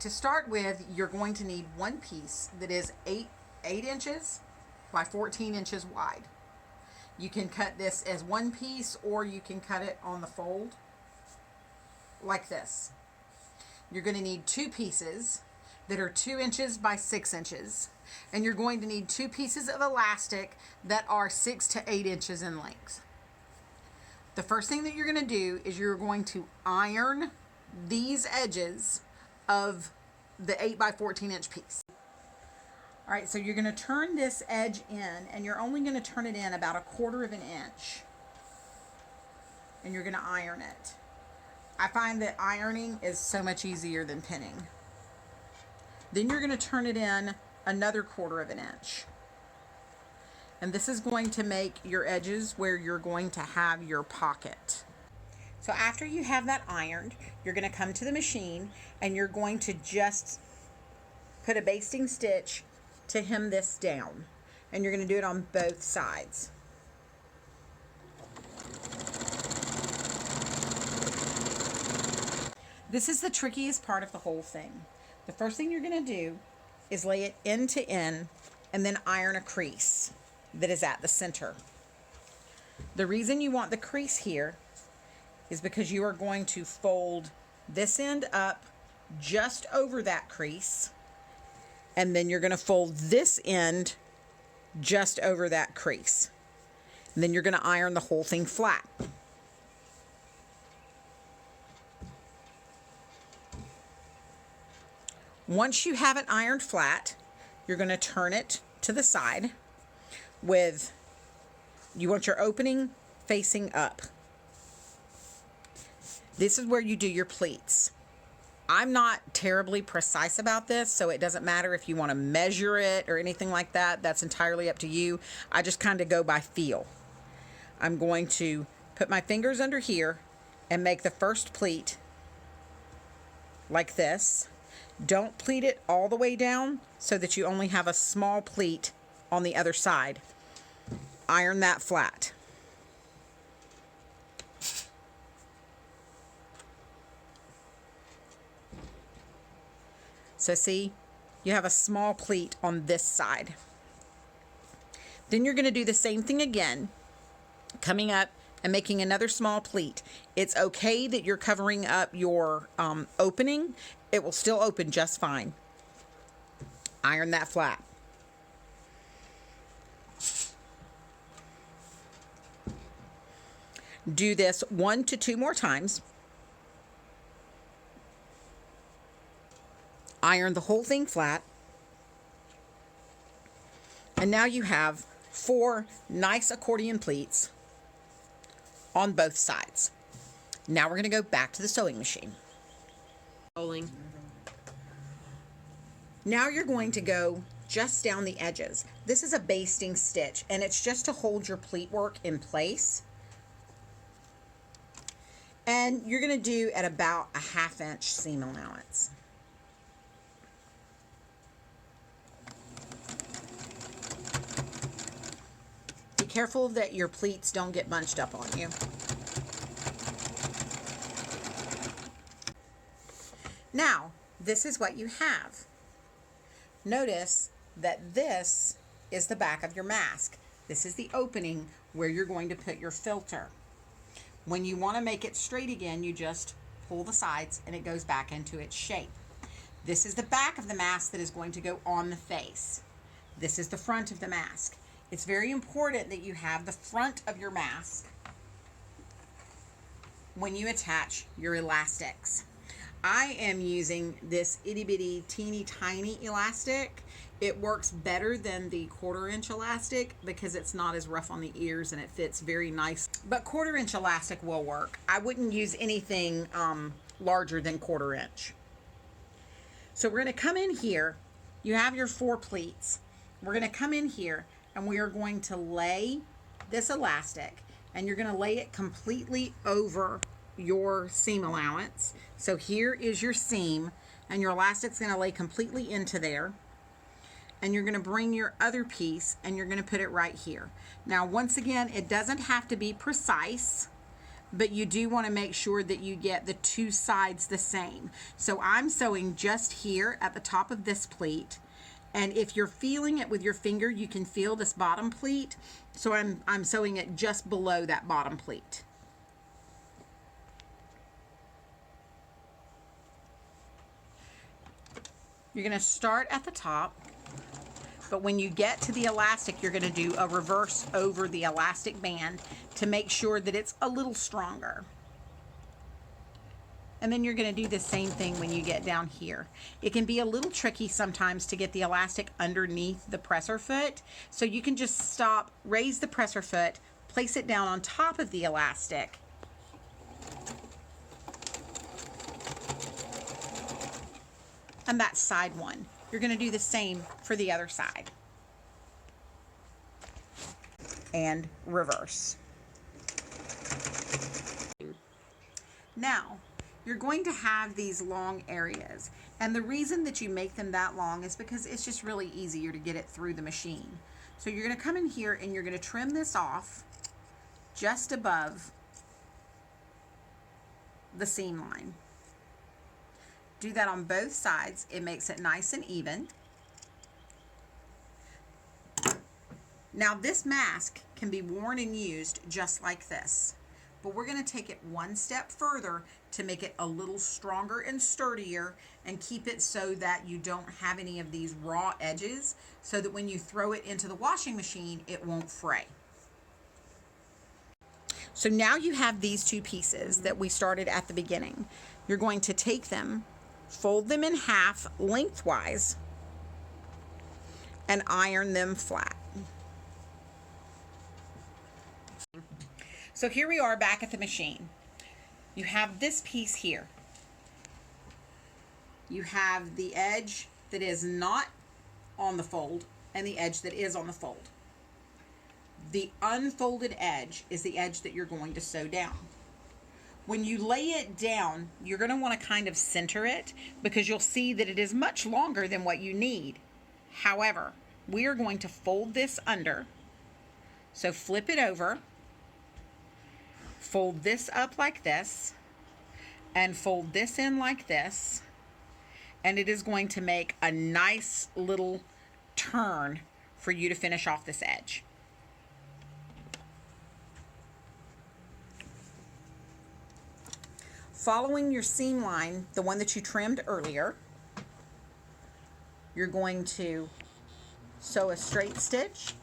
To start with, you're going to need one piece that is 8 inches by 14 inches wide. You can cut this as one piece or you can cut it on the fold like this. You're going to need two pieces that are 2 inches by 6 inches, and you're going to need two pieces of elastic that are 6 to 8 inches in length. The first thing that you're going to do is you're going to iron these edges of the 8 by 14 inch piece. All right, so you're going to turn this edge in, and you're only going to turn it in about 1/4 of an inch, and you're going to iron it. I find that ironing is so much easier than pinning. Then you're going to turn it in another 1/4 of an inch. And this is going to make your edges where you're going to have your pocket. So after you have that ironed, you're going to come to the machine and you're going to just put a basting stitch to hem this down. And you're going to do it on both sides. This is the trickiest part of the whole thing. The first thing you're going to do is lay it end to end and then iron a crease that is at the center. The reason you want the crease here is because you are going to fold this end up just over that crease, and then you're going to fold this end just over that crease. And then you're going to iron the whole thing flat. Once you have it ironed flat, you're going to turn it to the side with, you want your opening facing up. This is where you do your pleats. I'm not terribly precise about this, so it doesn't matter if you want to measure it or anything like that. That's entirely up to you. I just kind of go by feel. I'm going to put my fingers under here and make the first pleat like this. Don't pleat it all the way down so that you only have a small pleat on the other side. Iron that flat. So see, you have a small pleat on this side. Then you're going to do the same thing again, coming up and making another small pleat. It's okay that you're covering up your opening. It will still open just fine. Iron that flat. Do this 1 to 2 more times. Iron the whole thing flat. And now you have 4 nice accordion pleats on both sides. Now we're going to go back to the sewing machine. Rolling. Now you're going to go just down the edges. This is a basting stitch, and it's just to hold your pleat work in place. And you're going to do at about a 1/2 inch seam allowance. Be careful that your pleats don't get bunched up on you. Now, this is what you have. Notice that this is the back of your mask. This is the opening where you're going to put your filter. When you want to make it straight again, you just pull the sides and it goes back into its shape. This is the back of the mask that is going to go on the face. This is the front of the mask. It's very important that you have the front of your mask when you attach your elastics. I am using this itty bitty teeny tiny elastic. It works better than the 1/4 inch elastic because it's not as rough on the ears and it fits very nice. But 1/4 inch elastic will work. I wouldn't use anything larger than 1/4 inch. So we're going to come in here. You have your 4 pleats. We're going to come in here and we are going to lay this elastic, and you're going to lay it completely over your seam allowance. So here is your seam, and your elastic's going to lay completely into there. And you're going to bring your other piece and you're going to put it right here. Now, once again, it doesn't have to be precise, but you do want to make sure that you get the two sides the same. So I'm sewing just here at the top of this pleat. And if you're feeling it with your finger, you can feel this bottom pleat. So I'm sewing it just below that bottom pleat. You're going to start at the top, but when you get to the elastic, you're going to do a reverse over the elastic band to make sure that it's a little stronger. And then you're going to do the same thing when you get down here. It can be a little tricky sometimes to get the elastic underneath the presser foot, so you can just stop, raise the presser foot, place it down on top of the elastic, and that's side one. You're going to do the same for the other side. And reverse. Now, you're going to have these long areas. And the reason that you make them that long is because it's just really easier to get it through the machine. So you're going to come in here and you're going to trim this off just above the seam line. Do that on both sides. It makes it nice and even. Now this mask can be worn and used just like this, but we're going to take it one step further to make it a little stronger and sturdier and keep it so that you don't have any of these raw edges, so that when you throw it into the washing machine, it won't fray. So now you have these two pieces that we started at the beginning. You're going to take them, fold them in half lengthwise, and iron them flat. So here we are back at the machine. You have this piece here. You have the edge that is not on the fold and the edge that is on the fold. The unfolded edge is the edge that you're going to sew down. When you lay it down, you're going to want to kind of center it, because you'll see that it is much longer than what you need. However, we are going to fold this under. So flip it over, fold this up like this, and fold this in like this, and it is going to make a nice little turn for you to finish off this edge. Following your seam line, the one that you trimmed earlier, you're going to sew a straight stitch.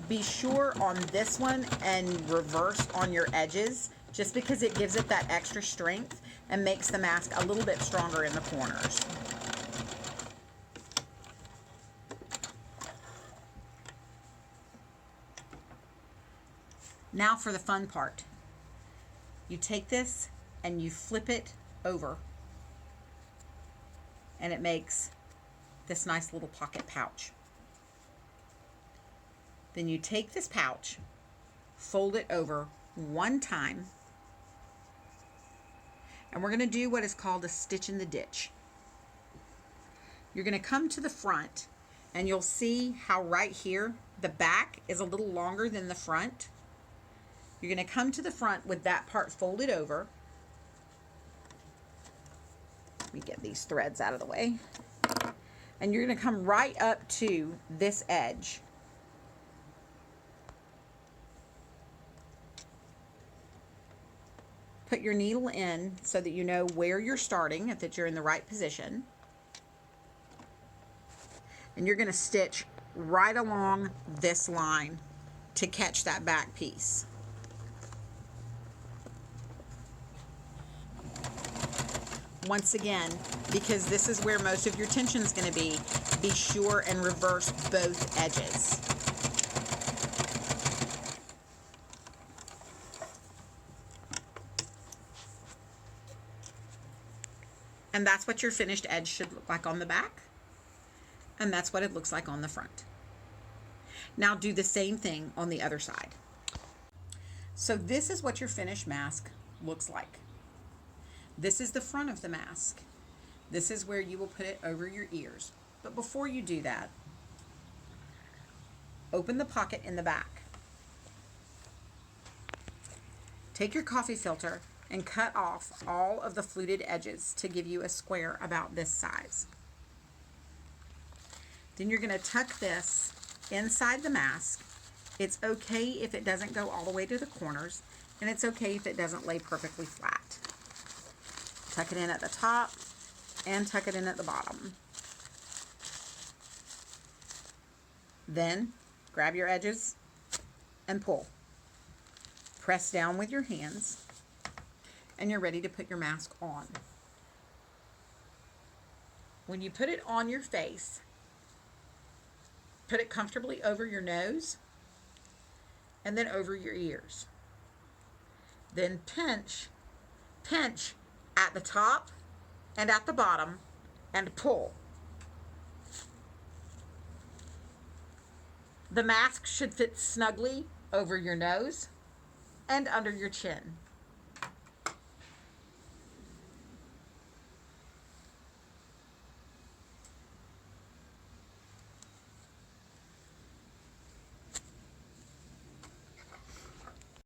Be sure on this one and reverse on your edges, just because it gives it that extra strength and makes the mask a little bit stronger in the corners. Now for the fun part. You take this and you flip it over, and it makes this nice little pocket pouch. Then you take this pouch, fold it over one time, and we're going to do what is called a stitch in the ditch. You're going to come to the front, and you'll see how right here the back is a little longer than the front. You're going to come to the front with that part folded over. Let me get these threads out of the way. And you're going to come right up to this edge. Put your needle in so that you know where you're starting, and that you're in the right position. And you're going to stitch right along this line to catch that back piece. Once again, because this is where most of your tension is going to be sure and reverse both edges. And that's what your finished edge should look like on the back. And that's what it looks like on the front. Now do the same thing on the other side. So this is what your finished mask looks like. This is the front of the mask. This is where you will put it over your ears. But before you do that, open the pocket in the back. Take your coffee filter and cut off all of the fluted edges to give you a square about this size. Then you're going to tuck this inside the mask. It's okay if it doesn't go all the way to the corners, and it's okay if it doesn't lay perfectly flat. Tuck it in at the top and tuck it in at the bottom. Then grab your edges and pull. Press down with your hands, and you're ready to put your mask on. When you put it on your face, put it comfortably over your nose and then over your ears. Then pinch at the top and at the bottom and pull. The mask should fit snugly over your nose and under your chin.